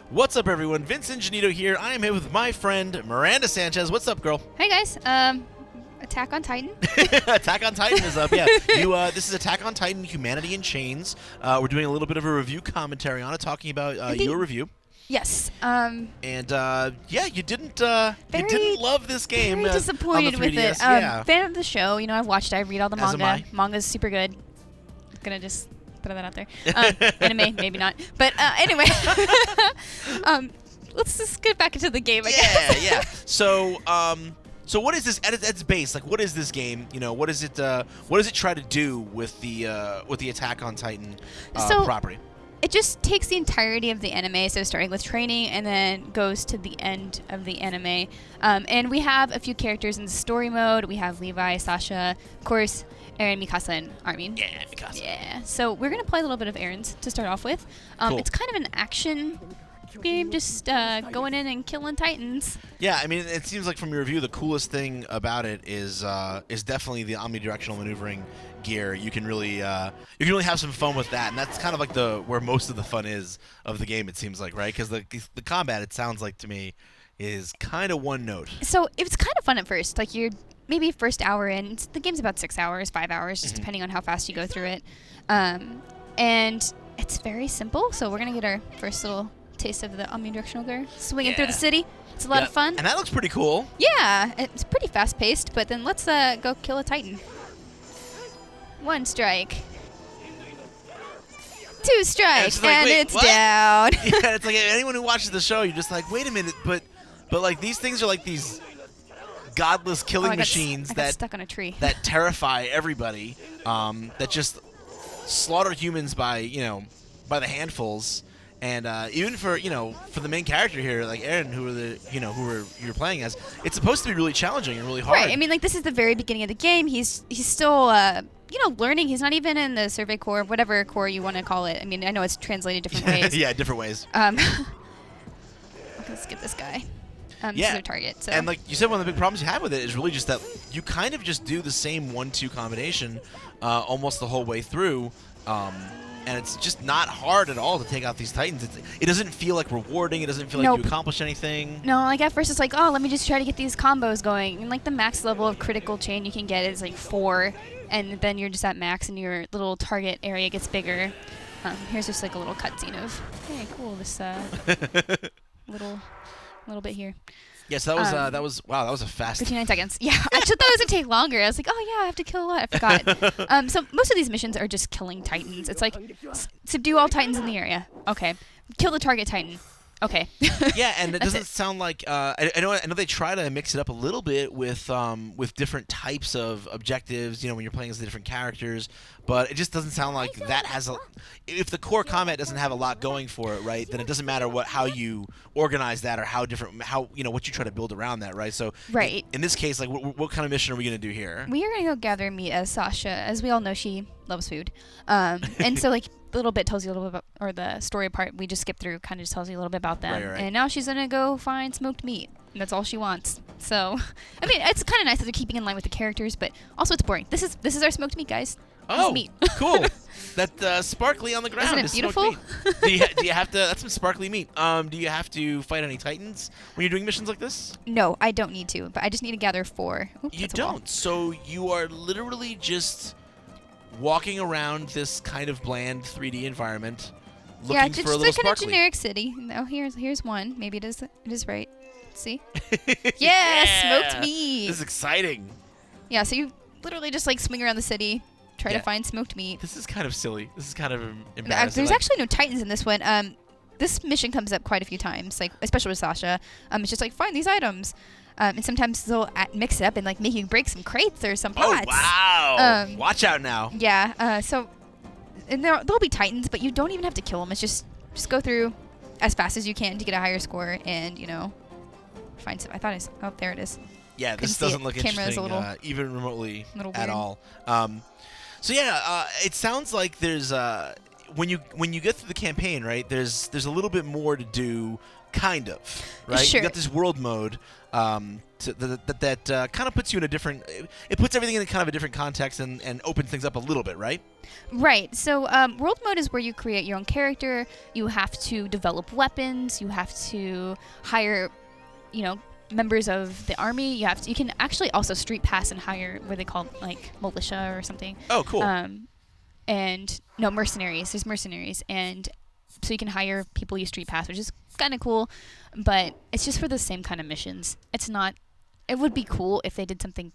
What's up, everyone? Vince Ingenito here. I am here with my friend Miranda Sanchez. What's up, girl? Hey guys, Attack on Titan. Attack on Titan is up. Yeah, this is Attack on Titan: Humanity in Chains. We're doing a little bit of a review commentary on it, talking about your review. Yes. And yeah, you didn't love this game. Very disappointed on the 3DS. with it. Yeah. Fan of the show. You know, I've watched it. I read all the As am I. manga. Manga's super good. Gonna just throw that out there. Anime, maybe not. But anyway, let's just get back into the game. I guess. Yeah. So what is this at its base? Like, what is this game? You know, what is it? What does it try to do with the Attack on Titan property? It just takes the entirety of the anime, so starting with training and then goes to the end of the anime. And we have a few characters in the story mode. We have Levi, Sasha, of course, Eren, Mikasa, and Armin. Yeah, Mikasa. Yeah. So we're going to play a little bit of Eren's to start off with. Cool. It's kind of an action game, just going in and killing Titans. Yeah, I mean, it seems like from your review, the coolest thing about it is definitely the omnidirectional maneuvering gear. You can really have some fun with that, and that's kind of like where most of the fun is of the game. It seems like, right? Because the combat, it sounds like to me, is kind of one note. So it was kind of fun at first. Like you're maybe first hour in. The game's about 6 hours, 5 hours, just depending on how fast you go through it. And it's very simple. So we're gonna get our first little taste of the omnidirectional gear, swinging through the city. It's a lot of fun. And that looks pretty cool. Yeah, it's pretty fast paced. But then let's go kill a Titan. 1 strike. 2 strikes, like, and wait, it's what? down. Yeah, it's like anyone who watches the show, you're just like, wait a minute, but like these things are like these godless killing machines I got stuck on a tree. that terrify everybody, that just slaughter humans by the handfuls. And even for the main character here, like Eren, who you're playing as, it's supposed to be really challenging and really hard. Right. I mean, like this is the very beginning of the game. He's still learning. He's not even in the Survey Corps, whatever corps you want to call it. I mean, I know it's translated different ways. Yeah, different ways. I'm gonna skip this guy. This is their target. So. And like you said, one of the big problems you have with it is really just that you kind of just do the same 1-2 combination almost the whole way through. And it's just not hard at all to take out these Titans. It doesn't feel like rewarding. It doesn't feel like you accomplish anything. No, like at first it's like, oh, let me just try to get these combos going. And like the max level of critical chain you can get is like 4. And then you're just at max and your little target area gets bigger. Here's just like a little cutscene of, hey, cool, this little bit here. Yes, that was a fast. 59 seconds. Yeah, I just thought it was gonna take longer. I was like, oh yeah, I have to kill a lot. I forgot. So most of these missions are just killing Titans. It's like subdue all Titans in the area. Okay, kill the target Titan. Okay. Yeah, and it doesn't sound like I know they try to mix it up a little bit with different types of objectives. You know, when you're playing as the different characters, but it just doesn't sound like that has a. If the core combat doesn't have a lot going for it, right? Then it doesn't matter how you organize that or how what you try to build around that, right? So right. In this case, like what kind of mission are we gonna do here? We are gonna go gather meat as Sasha. As we all know, she loves food, and so like. A little bit tells you a little bit about, or the story part we just skipped through kind of just tells you a little bit about them. Right. And now she's gonna go find smoked meat. And that's all she wants. So, I mean, it's kind of nice that they're keeping in line with the characters, but also it's boring. This is our smoked meat, guys. Oh, meat. Cool. That sparkly on the ground. Isn't it beautiful? Do you have to? That's some sparkly meat. Do you have to fight any Titans when you're doing missions like this? No, I don't need to, but I just need to gather 4. Oops, you don't. So you are literally just walking around this kind of bland 3D environment, looking for a little just like sparkly. a generic city. No, here's one. Maybe it is right. See? Yeah, smoked meat. This is exciting. Yeah, so you literally just like swing around the city, try to find smoked meat. This is kind of silly. This is kind of embarrassing. There's actually no Titans in this one. This mission comes up quite a few times, like especially with Sasha. It's just like find these items. And sometimes they'll mix it up and like make you break some crates or some pots. Oh wow! Watch out now. Yeah. And there'll be Titans, but you don't even have to kill them. It's just go through as fast as you can to get a higher score, and find some. There it is. Yeah, this doesn't look interesting, even remotely at all. So yeah, it sounds like there's when you get through the campaign, right? There's a little bit more to do. Kind of, right? Sure. You got this world mode that kind of puts you in a different. It puts everything in kind of a different context and opens things up a little bit, right? Right. So world mode is where you create your own character. You have to develop weapons. You have to hire, members of the army. You can actually also street pass and hire what they call like militia or something. Oh, cool. And no, mercenaries. There's mercenaries, and so you can hire people you street pass, which is kind of cool. But it's just for the same kind of missions. It's not. It would be cool if they did something.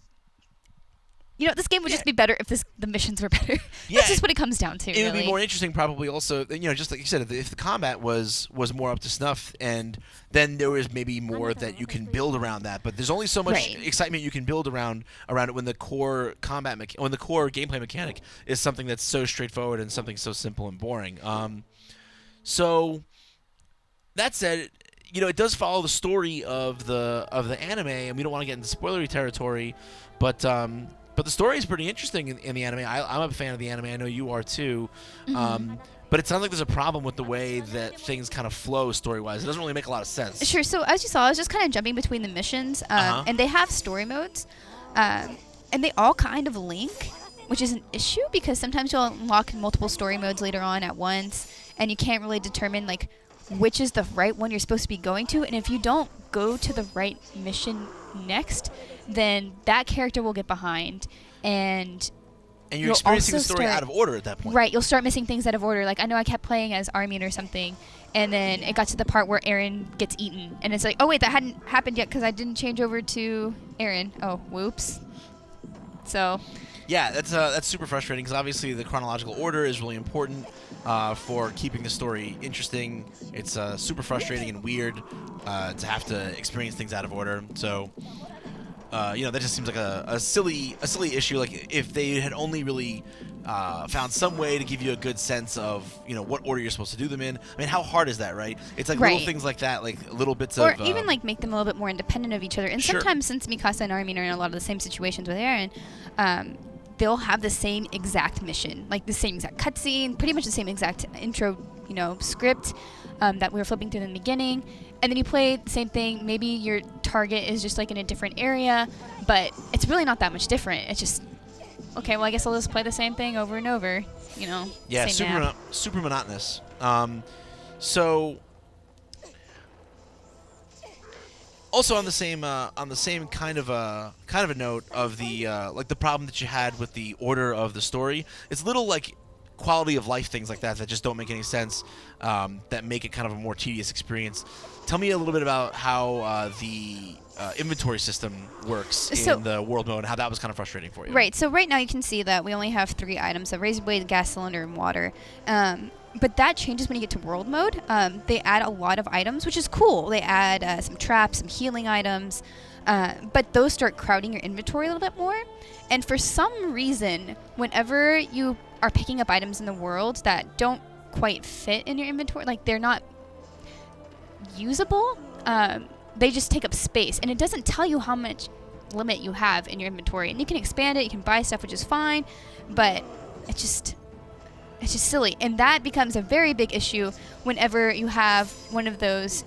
This game would just be better if the missions were better. Yeah, That's just what it comes down to. It would really. be more interesting, probably. Also, just like you said, if the combat was more up to snuff, and then there was maybe more that you can build around that. But there's only so much excitement you can build around it when the core when the core gameplay mechanic is something that's so straightforward and something so simple and boring. So that said, it does follow the story of the anime, and we don't want to get into spoilery territory, but the story is pretty interesting in the anime. I'm a fan of the anime. I know you are too. Mm-hmm. But it sounds like there's a problem with the way that things kind of flow story-wise. It doesn't really make a lot of sense. Sure. So as you saw, I was just kind of jumping between the missions, and they have story modes, and they all kind of link, which is an issue because sometimes you'll unlock multiple story modes later on at once, and you can't really determine like which is the right one you're supposed to be going to. And if you don't go to the right mission next, then that character will get behind, and you're experiencing the story out of order at that point. Right, you'll start missing things out of order. Like I know I kept playing as Armin or something, and then it got to the part where Eren gets eaten, and it's like, oh wait, that hadn't happened yet because I didn't change over to Eren. Oh, whoops. So. Yeah, that's super frustrating because obviously the chronological order is really important for keeping the story interesting. It's super frustrating and weird to have to experience things out of order. So, that just seems like a silly issue. Like if they had only really found some way to give you a good sense of what order you're supposed to do them in. I mean, how hard is that, right? It's like little things like that, like little bits or of... Or even like make them a little bit more independent of each other. And sometimes since Mikasa and Armin are in a lot of the same situations with Eren, they'll have the same exact mission, like the same exact cutscene, pretty much the same exact intro, script that we were flipping through in the beginning. And then you play the same thing. Maybe your target is just like in a different area, but it's really not that much different. It's just, okay, well, I guess I'll just play the same thing over and over, Yeah, same map. super monotonous. So... Also on the same kind of a note of the like the problem that you had with the order of the story, it's little like quality of life things like that just don't make any sense, that make it kind of a more tedious experience. Tell me a little bit about how the inventory system works in the world mode and how that was kind of frustrating for you. Right. So right now you can see that we only have 3 items: a razor blade, gas cylinder, and water. But that changes when you get to world mode. They add a lot of items, which is cool. They add some traps, some healing items, but those start crowding your inventory a little bit more. And for some reason, whenever you are picking up items in the world that don't quite fit in your inventory, like they're not usable, they just take up space. And it doesn't tell you how much limit you have in your inventory. And you can expand it, you can buy stuff, which is fine, but it's just silly. And that becomes a very big issue whenever you have one of those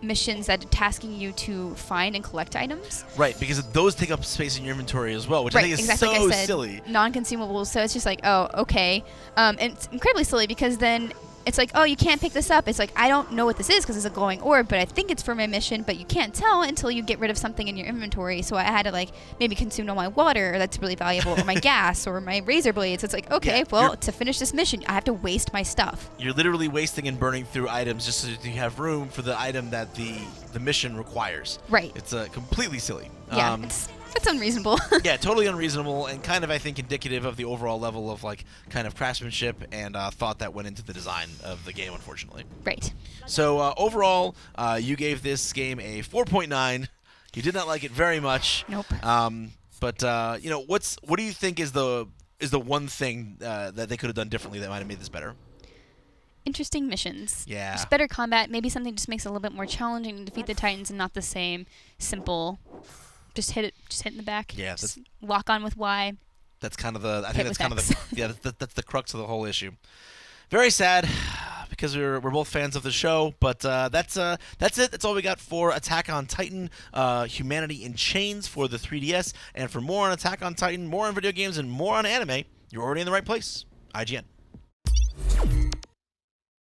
missions that are tasking you to find and collect items. Right, because those take up space in your inventory as well, which right, I think is exactly so like I said, silly. Non-consumables, so it's just like, oh, okay. And it's incredibly silly because then it's like, oh, you can't pick this up. It's like, I don't know what this is because it's a glowing orb, but I think it's for my mission, but you can't tell until you get rid of something in your inventory. So I had to, like, maybe consume all my water that's really valuable, or my gas, or my razor blades. It's like, okay, well, to finish this mission, I have to waste my stuff. You're literally wasting and burning through items just so that you have room for the item that the mission requires. Right. It's completely silly. Yeah, it's unreasonable. Yeah, totally unreasonable, and kind of, I think, indicative of the overall level of, like, kind of craftsmanship and thought that went into the design of the game, unfortunately. Right. So, overall, you gave this game a 4.9. You did not like it very much. Nope. But what do you think is the one thing that they could have done differently that might have made this better? Interesting missions. Yeah. Just better combat. Maybe something just makes it a little bit more challenging to defeat the Titans and not the same simple... Just hit in the back. Yeah, just lock on with Y. That's kind of the. I think that's kind of the. Yeah, that's the crux of the whole issue. Very sad, because we're both fans of the show. But that's it. That's all we got for Attack on Titan: Humanity in Chains for the 3DS. And for more on Attack on Titan, more on video games, and more on anime, you're already in the right place. IGN.